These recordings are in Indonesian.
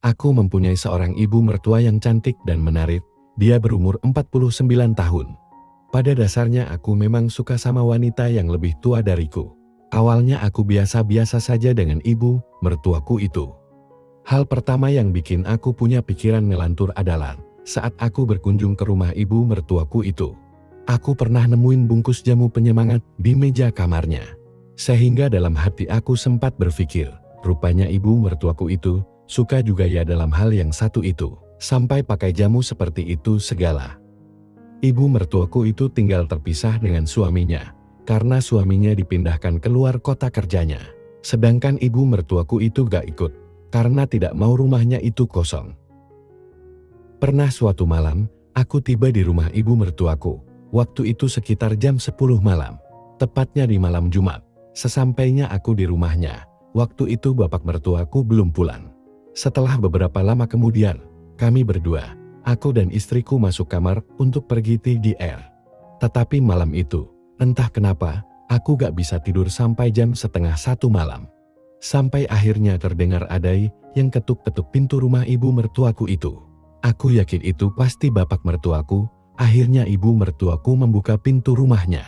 Aku mempunyai seorang ibu mertua yang cantik dan menarik. Dia berumur 49 tahun. Pada dasarnya aku memang suka sama wanita yang lebih tua dariku. Awalnya aku biasa-biasa saja dengan ibu mertuaku itu. Hal pertama yang bikin aku punya pikiran ngelantur adalah saat aku berkunjung ke rumah ibu mertuaku itu. Aku pernah nemuin bungkus jamu penyemangat di meja kamarnya. Sehingga dalam hati aku sempat berpikir, rupanya ibu mertuaku itu suka juga ya dalam hal yang satu itu. Sampai pakai jamu seperti itu segala. Ibu mertuaku itu tinggal terpisah dengan suaminya, karena suaminya dipindahkan keluar kota kerjanya. Sedangkan ibu mertuaku itu gak ikut, karena tidak mau rumahnya itu kosong. Pernah suatu malam, aku tiba di rumah ibu mertuaku. Waktu itu sekitar jam 10 malam, tepatnya di malam Jumat. Sesampainya aku di rumahnya, waktu itu bapak mertuaku belum pulang. Setelah beberapa lama kemudian, kami berdua, aku dan istriku masuk kamar untuk pergi TDR. Tetapi malam itu, entah kenapa, aku gak bisa tidur sampai jam setengah 1 malam. Sampai akhirnya terdengar adai yang ketuk-ketuk pintu rumah ibu mertuaku itu. Aku yakin itu pasti bapak mertuaku. Akhirnya ibu mertuaku membuka pintu rumahnya.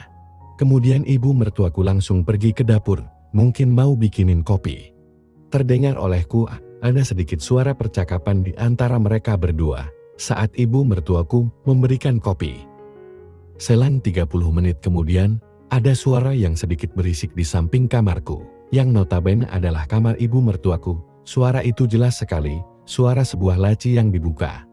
Kemudian ibu mertuaku langsung pergi ke dapur, mungkin mau bikinin kopi. Terdengar olehku ada sedikit suara percakapan di antara mereka berdua saat ibu mertuaku memberikan kopi. Selang 30 menit kemudian, ada suara yang sedikit berisik di samping kamarku, yang notabene adalah kamar ibu mertuaku. Suara itu jelas sekali, suara sebuah laci yang dibuka.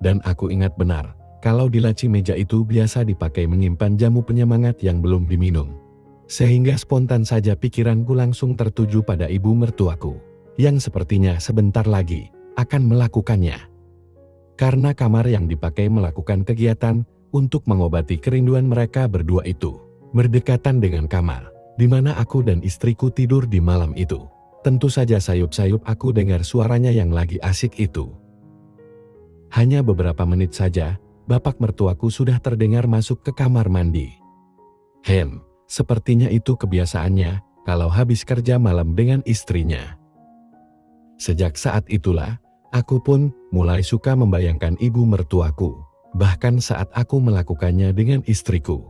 Dan aku ingat benar, kalau di laci meja itu biasa dipakai menyimpan jamu penyemangat yang belum diminum. Sehingga spontan saja pikiranku langsung tertuju pada ibu mertuaku, yang sepertinya sebentar lagi akan melakukannya. Karena kamar yang dipakai melakukan kegiatan untuk mengobati kerinduan mereka berdua itu berdekatan dengan kamar di mana aku dan istriku tidur di malam itu. Tentu saja sayup-sayup aku dengar suaranya yang lagi asik itu. Hanya beberapa menit saja, bapak mertuaku sudah terdengar masuk ke kamar mandi. Sepertinya itu kebiasaannya kalau habis kerja malam dengan istrinya. Sejak saat itulah, aku pun mulai suka membayangkan ibu mertuaku. Bahkan saat aku melakukannya dengan istriku,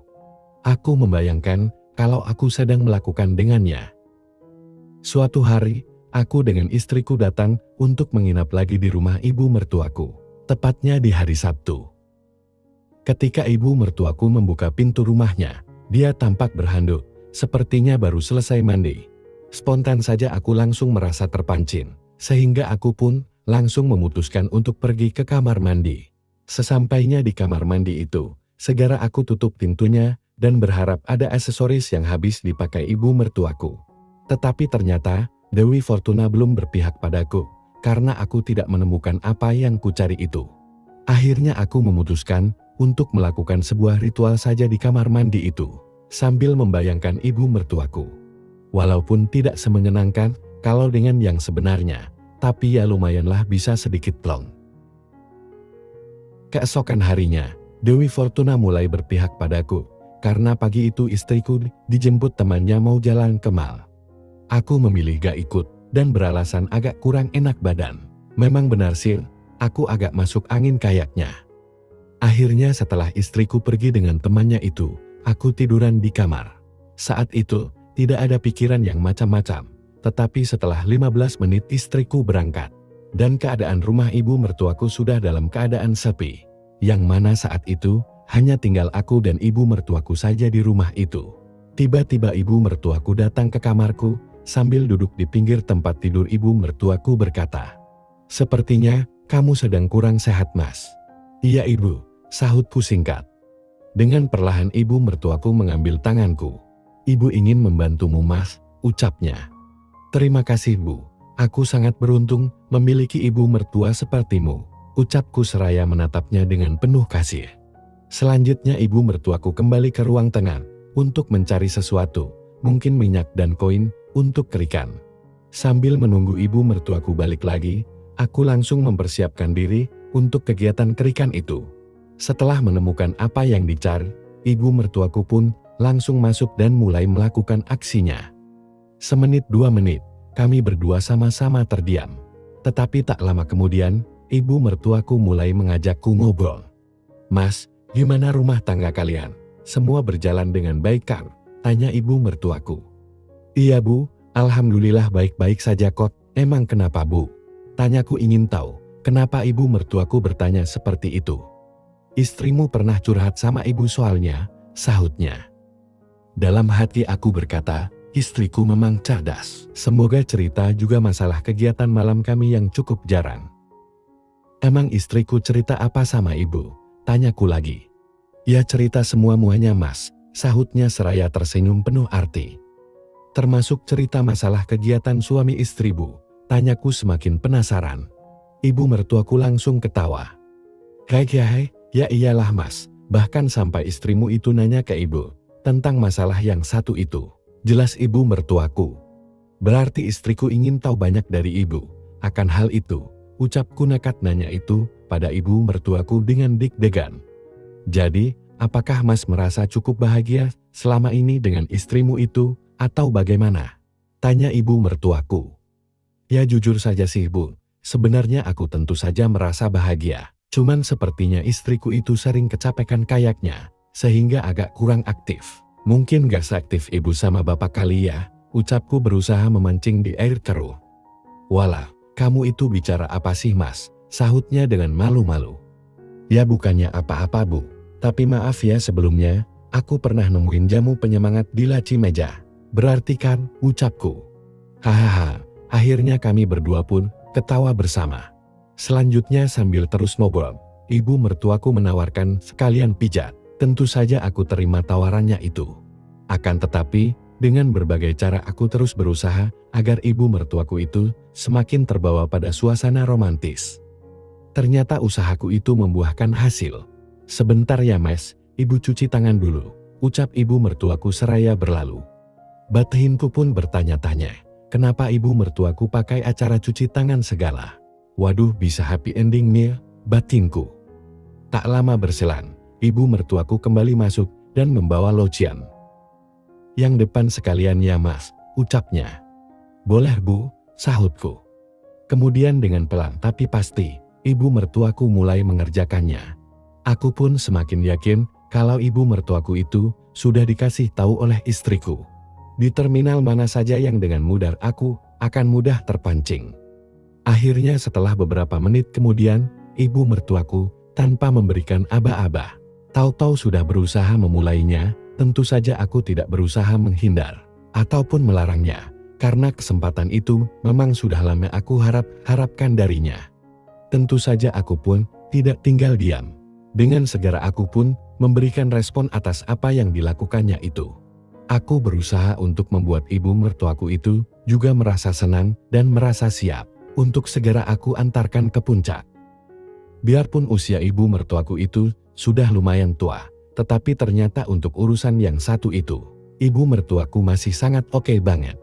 aku membayangkan kalau aku sedang melakukan dengannya. Suatu hari, aku dengan istriku datang untuk menginap lagi di rumah ibu mertuaku, tepatnya di hari Sabtu. Ketika ibu mertuaku membuka pintu rumahnya, dia tampak berhanduk, sepertinya baru selesai mandi. Spontan saja aku langsung merasa terpancing, sehingga aku pun langsung memutuskan untuk pergi ke kamar mandi. Sesampainya di kamar mandi itu, segera aku tutup pintunya dan berharap ada aksesoris yang habis dipakai ibu mertuaku. Tetapi ternyata, Dewi Fortuna belum berpihak padaku, karena aku tidak menemukan apa yang kucari itu. Akhirnya aku memutuskan untuk melakukan sebuah ritual saja di kamar mandi itu, sambil membayangkan ibu mertuaku. Walaupun tidak semenyenangkan kalau dengan yang sebenarnya, tapi ya lumayanlah bisa sedikit plong. Keesokan harinya, Dewi Fortuna mulai berpihak padaku, karena pagi itu istriku dijemput temannya mau jalan ke mall. Aku memilih gak ikut, dan beralasan agak kurang enak badan. Memang benar sih, aku agak masuk angin kayaknya. Akhirnya setelah istriku pergi dengan temannya itu, aku tiduran di kamar. Saat itu, tidak ada pikiran yang macam-macam. Tetapi setelah 15 menit istriku berangkat. Dan keadaan rumah ibu mertuaku sudah dalam keadaan sepi. Yang mana saat itu, hanya tinggal aku dan ibu mertuaku saja di rumah itu. Tiba-tiba ibu mertuaku datang ke kamarku, sambil duduk di pinggir tempat tidur ibu mertuaku berkata, "Sepertinya, kamu sedang kurang sehat, Mas." "Iya ibu," sahutku singkat. Dengan perlahan ibu mertuaku mengambil tanganku. "Ibu ingin membantumu, Mas," ucapnya. "Terima kasih, Bu. Aku sangat beruntung memiliki ibu mertua sepertimu," ucapku seraya menatapnya dengan penuh kasih. Selanjutnya ibu mertuaku kembali ke ruang tengah untuk mencari sesuatu, mungkin minyak dan koin untuk kerikan. Sambil menunggu ibu mertuaku balik lagi, aku langsung mempersiapkan diri untuk kegiatan kerikan itu. Setelah menemukan apa yang dicari, ibu mertuaku pun langsung masuk dan mulai melakukan aksinya. Semenit 2 menit, kami berdua sama-sama terdiam. Tetapi tak lama kemudian, ibu mertuaku mulai mengajakku ngobrol. "Mas, gimana rumah tangga kalian? Semua berjalan dengan baik kan?" tanya ibu mertuaku. "Iya Bu, alhamdulillah baik-baik saja kok. Emang kenapa Bu?" tanyaku ingin tahu, kenapa ibu mertuaku bertanya seperti itu. "Istrimu pernah curhat sama ibu soalnya," sahutnya. Dalam hati aku berkata, istriku memang cerdas. Semoga cerita juga masalah kegiatan malam kami yang cukup jarang. "Emang istriku cerita apa sama ibu?" tanyaku lagi. "Ya cerita semua-muanya Mas," sahutnya seraya tersenyum penuh arti. "Termasuk cerita masalah kegiatan suami istri Bu?" tanyaku semakin penasaran. Ibu mertuaku langsung ketawa. "Hai, ya iyalah Mas, bahkan sampai istrimu itu nanya ke ibu tentang masalah yang satu itu," jelas ibu mertuaku. "Berarti istriku ingin tahu banyak dari ibu akan hal itu," ucapku nekat nanya itu pada ibu mertuaku dengan deg-degan. "Jadi, apakah Mas merasa cukup bahagia selama ini dengan istrimu itu, atau bagaimana?" tanya ibu mertuaku. "Ya jujur saja sih Bu, sebenarnya aku tentu saja merasa bahagia. Cuman sepertinya istriku itu sering kecapekan kayaknya, sehingga agak kurang aktif. Mungkin gak seaktif ibu sama bapak kali ya," ucapku berusaha memancing di air keruh. "Walah, kamu itu bicara apa sih Mas?" sahutnya dengan malu-malu. "Ya bukannya apa-apa Bu, tapi maaf ya sebelumnya, aku pernah nemuin jamu penyemangat di laci meja. Berarti kan," ucapku. Hahaha, akhirnya kami berdua pun ketawa bersama. Selanjutnya sambil terus ngobrol, ibu mertuaku menawarkan sekalian pijat. Tentu saja aku terima tawarannya itu. Akan tetapi, dengan berbagai cara aku terus berusaha agar ibu mertuaku itu semakin terbawa pada suasana romantis. Ternyata usahaku itu membuahkan hasil. "Sebentar ya Mas, ibu cuci tangan dulu," ucap ibu mertuaku seraya berlalu. Batinku pun bertanya-tanya, kenapa ibu mertuaku pakai acara cuci tangan segala. Waduh, bisa happy ending nih, batinku. Tak lama berselang, ibu mertuaku kembali masuk dan membawa lotion. "Yang depan sekalian ya Mas," ucapnya. "Boleh Bu," sahutku. Kemudian dengan pelan tapi pasti, ibu mertuaku mulai mengerjakannya. Aku pun semakin yakin kalau ibu mertuaku itu sudah dikasih tahu oleh istriku. Di terminal mana saja yang dengan mudah aku akan mudah terpancing. Akhirnya setelah beberapa menit kemudian, ibu mertuaku tanpa memberikan aba-aba, tahu-tahu sudah berusaha memulainya. Tentu saja aku tidak berusaha menghindar ataupun melarangnya, karena kesempatan itu memang sudah lama aku harapkan darinya. Tentu saja aku pun tidak tinggal diam. Dengan segera aku pun memberikan respon atas apa yang dilakukannya itu. Aku berusaha untuk membuat ibu mertuaku itu juga merasa senang dan merasa siap untuk segera aku antarkan ke puncak. Biarpun usia ibu mertuaku itu sudah lumayan tua, tetapi ternyata untuk urusan yang satu itu, ibu mertuaku masih sangat oke banget.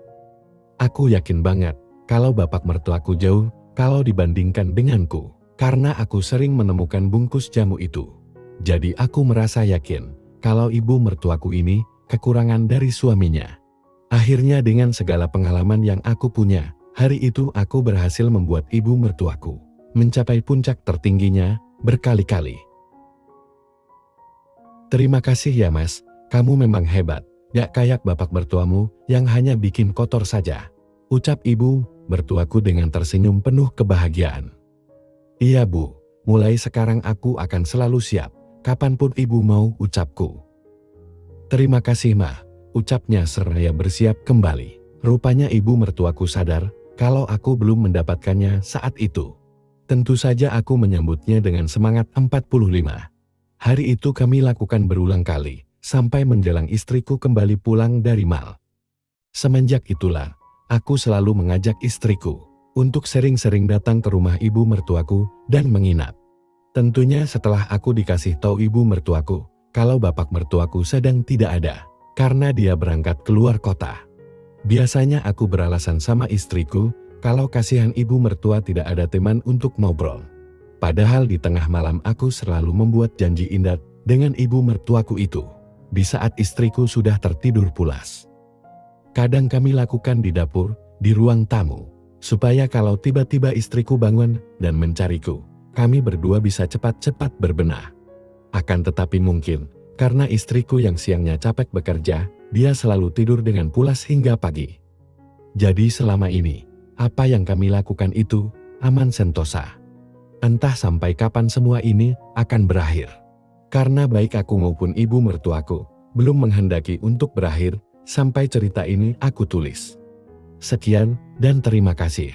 Aku yakin banget kalau bapak mertuaku jauh kalau dibandingkan denganku, karena aku sering menemukan bungkus jamu itu. Jadi aku merasa yakin kalau ibu mertuaku ini kekurangan dari suaminya. Akhirnya dengan segala pengalaman yang aku punya, hari itu aku berhasil membuat ibu mertuaku mencapai puncak tertingginya berkali-kali. "Terima kasih ya Mas, kamu memang hebat, gak kayak bapak mertuamu yang hanya bikin kotor saja," ucap ibu mertuaku dengan tersenyum penuh kebahagiaan. "Iya Bu, mulai sekarang aku akan selalu siap, kapanpun ibu mau," ucapku. "Terima kasih Ma," ucapnya seraya bersiap kembali. Rupanya ibu mertuaku sadar kalau aku belum mendapatkannya saat itu. Tentu saja aku menyambutnya dengan semangat 45. Hari itu kami lakukan berulang kali, sampai menjelang istriku kembali pulang dari mal. Semenjak itulah, aku selalu mengajak istriku untuk sering-sering datang ke rumah ibu mertuaku dan menginap. Tentunya setelah aku dikasih tahu ibu mertuaku kalau bapak mertuaku sedang tidak ada, karena dia berangkat keluar kota. Biasanya aku beralasan sama istriku kalau kasihan ibu mertua tidak ada teman untuk ngobrol. Padahal di tengah malam aku selalu membuat janji indah dengan ibu mertuaku itu, di saat istriku sudah tertidur pulas. Kadang kami lakukan di dapur, di ruang tamu, supaya kalau tiba-tiba istriku bangun dan mencariku, kami berdua bisa cepat-cepat berbenah. Akan tetapi mungkin, karena istriku yang siangnya capek bekerja, dia selalu tidur dengan pulas hingga pagi. Jadi selama ini, apa yang kami lakukan itu aman sentosa. Entah sampai kapan semua ini akan berakhir. Karena baik aku maupun ibu mertuaku belum menghendaki untuk berakhir sampai cerita ini aku tulis. Sekian dan terima kasih.